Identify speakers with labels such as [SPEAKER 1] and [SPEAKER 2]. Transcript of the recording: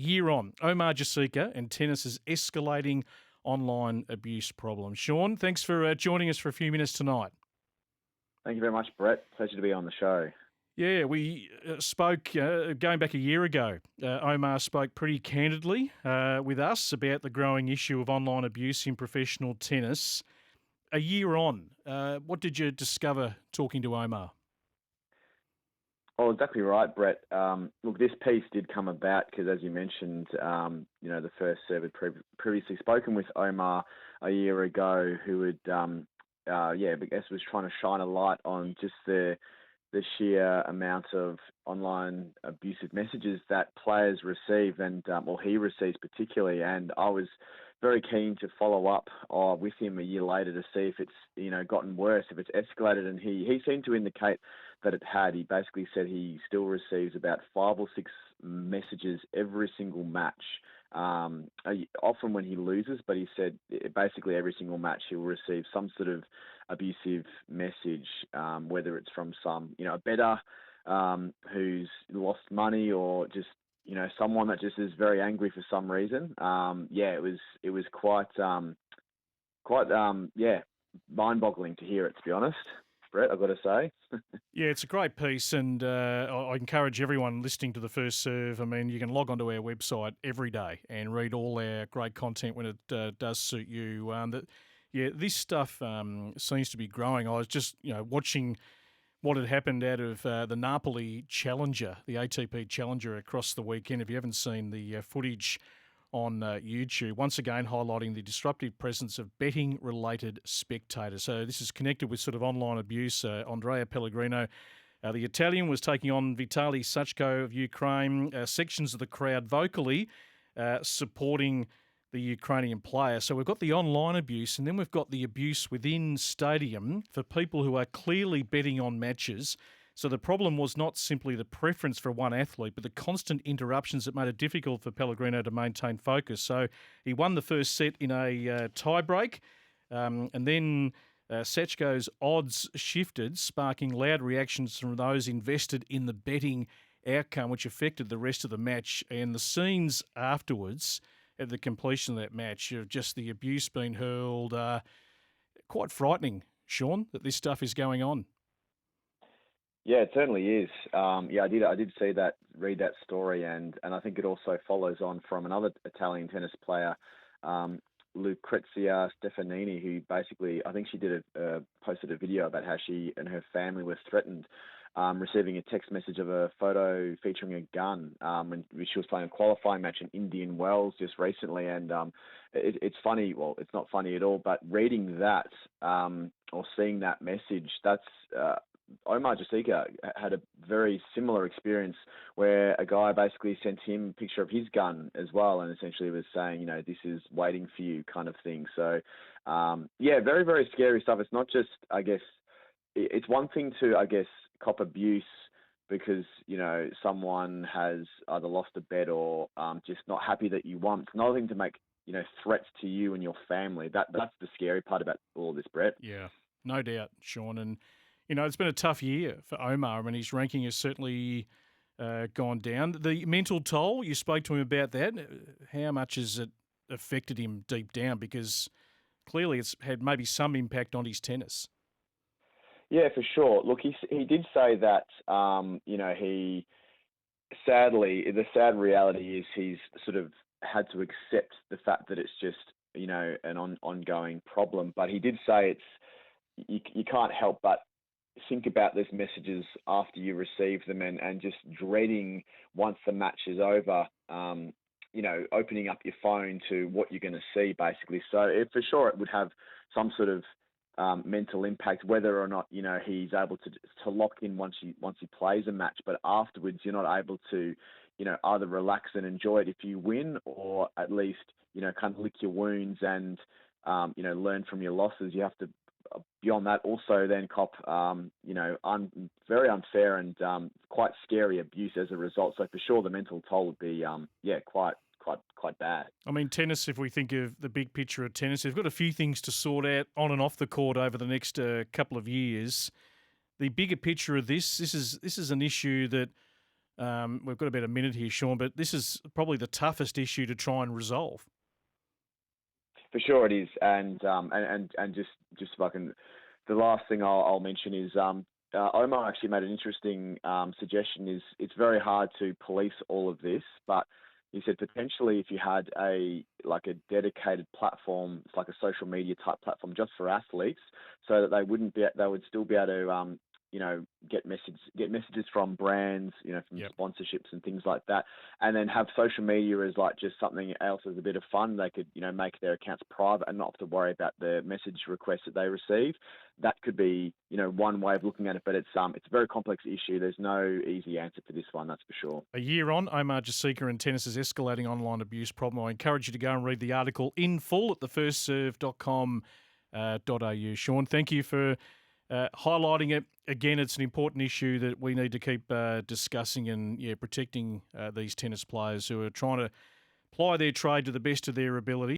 [SPEAKER 1] year on, Omar Jasika and tennis's escalating online abuse problem. Sean, thanks for joining us for a few minutes tonight.
[SPEAKER 2] Thank you very much, Brett. Pleasure to be on the show.
[SPEAKER 1] Yeah, we spoke going back a year ago. Omar spoke pretty candidly with us about the growing issue of online abuse in professional tennis. A year on, what did you discover talking to Omar?
[SPEAKER 2] Oh, exactly right, Brett. Look, this piece did come about because, as you mentioned, the first server had previously spoken with Omar a year ago, who had, I guess, was trying to shine a light on just the sheer amount of online abusive messages that players receive and, he receives particularly. And I was very keen to follow up with him a year later to see if it's, gotten worse, if it's escalated. And he seemed to indicate that it had. He basically said he still receives about 5 or 6 messages every single match. Often when he loses, but he said basically every single match he'll receive some sort of abusive message, whether it's from some, a bettor who's lost money or just, someone that just is very angry for some reason. It was quite mind-boggling to hear it, to be honest, Brett, I've got to say.
[SPEAKER 1] Yeah, it's a great piece, and I encourage everyone listening to The First Serve. I mean, you can log onto our website every day and read all our great content when it does suit you. This stuff seems to be growing. I was just, watching what had happened out of the Napoli Challenger, the ATP Challenger across the weekend. If you haven't seen the footage on YouTube, once again highlighting the disruptive presence of betting-related spectators. So this is connected with sort of online abuse. Andrea Pellegrino, the Italian, was taking on Vitaly Sachko of Ukraine. Sections of the crowd vocally supporting the Ukrainian player. So we've got the online abuse, and then we've got the abuse within stadium for people who are clearly betting on matches. So the problem was not simply the preference for one athlete, but the constant interruptions that made it difficult for Pellegrino to maintain focus. So he won the first set in a tie-break, and then Sechko's odds shifted, sparking loud reactions from those invested in the betting outcome, which affected the rest of the match. And the scenes afterwards, at the completion of that match, of just the abuse being hurled, quite frightening, Sean, that this stuff is going on.
[SPEAKER 2] Yeah, it certainly is. I did see that, read that story, and I think it also follows on from another Italian tennis player, Lucrezia Stefanini, who basically, I think she posted a video about how she and her family were threatened, receiving a text message of a photo featuring a gun when she was playing a qualifying match in Indian Wells just recently. And it's funny, well, it's not funny at all, but reading that or seeing that message, that's Omar Jasika had a very similar experience where a guy basically sent him a picture of his gun as well, and essentially was saying, this is waiting for you kind of thing. So, very, very scary stuff. It's not just, I guess, it's one thing to, I guess, cop abuse because, someone has either lost a bet or just not happy that you won. It's another thing to make, threats to you and your family. That's the scary part about all this, Brett.
[SPEAKER 1] Yeah, no doubt, Sean. And it's been a tough year for Omar. I mean, his ranking has certainly gone down. The mental toll, you spoke to him about that. How much has it affected him deep down? Because clearly it's had maybe some impact on his tennis.
[SPEAKER 2] Yeah, for sure. Look, he did say that, he sadly, the sad reality is he's sort of had to accept the fact that it's just, an ongoing problem. But he did say you can't help but think about those messages after you receive them and just dreading once the match is over, opening up your phone to what you're going to see, basically. So for sure it would have some sort of mental impact, whether or not, he's able to lock in once he plays a match, but afterwards you're not able to, either relax and enjoy it if you win, or at least, kind of lick your wounds and, learn from your losses. You have to, beyond that, also then cop, very unfair and quite scary abuse as a result. So for sure, the mental toll would be, quite bad.
[SPEAKER 1] I mean, tennis, if we think of the big picture of tennis, they've got a few things to sort out on and off the court over the next couple of years. The bigger picture of this is an issue that We've got about a minute here, Sean, but this is probably the toughest issue to try and resolve.
[SPEAKER 2] For sure, it is, and just if I can, the last thing I'll mention is Omar actually made an interesting suggestion. Is it's very hard to police all of this, but he said potentially if you had a dedicated platform, it's like a social media type platform just for athletes, so that they would still be able to get messages from brands, from
[SPEAKER 1] Yep.
[SPEAKER 2] sponsorships and things like that, and then have social media as like just something else as a bit of fun. They could, make their accounts private and not have to worry about the message requests that they receive. That could be, one way of looking at it, but it's a very complex issue. There's no easy answer for this one, that's for sure.
[SPEAKER 1] A year on, Omar Jasika and tennis's escalating online abuse problem. I encourage you to go and read the article in full at thefirstserve.com.au. Sean, thank you for highlighting it. Again, it's an important issue that we need to keep discussing and protecting these tennis players who are trying to ply their trade to the best of their ability.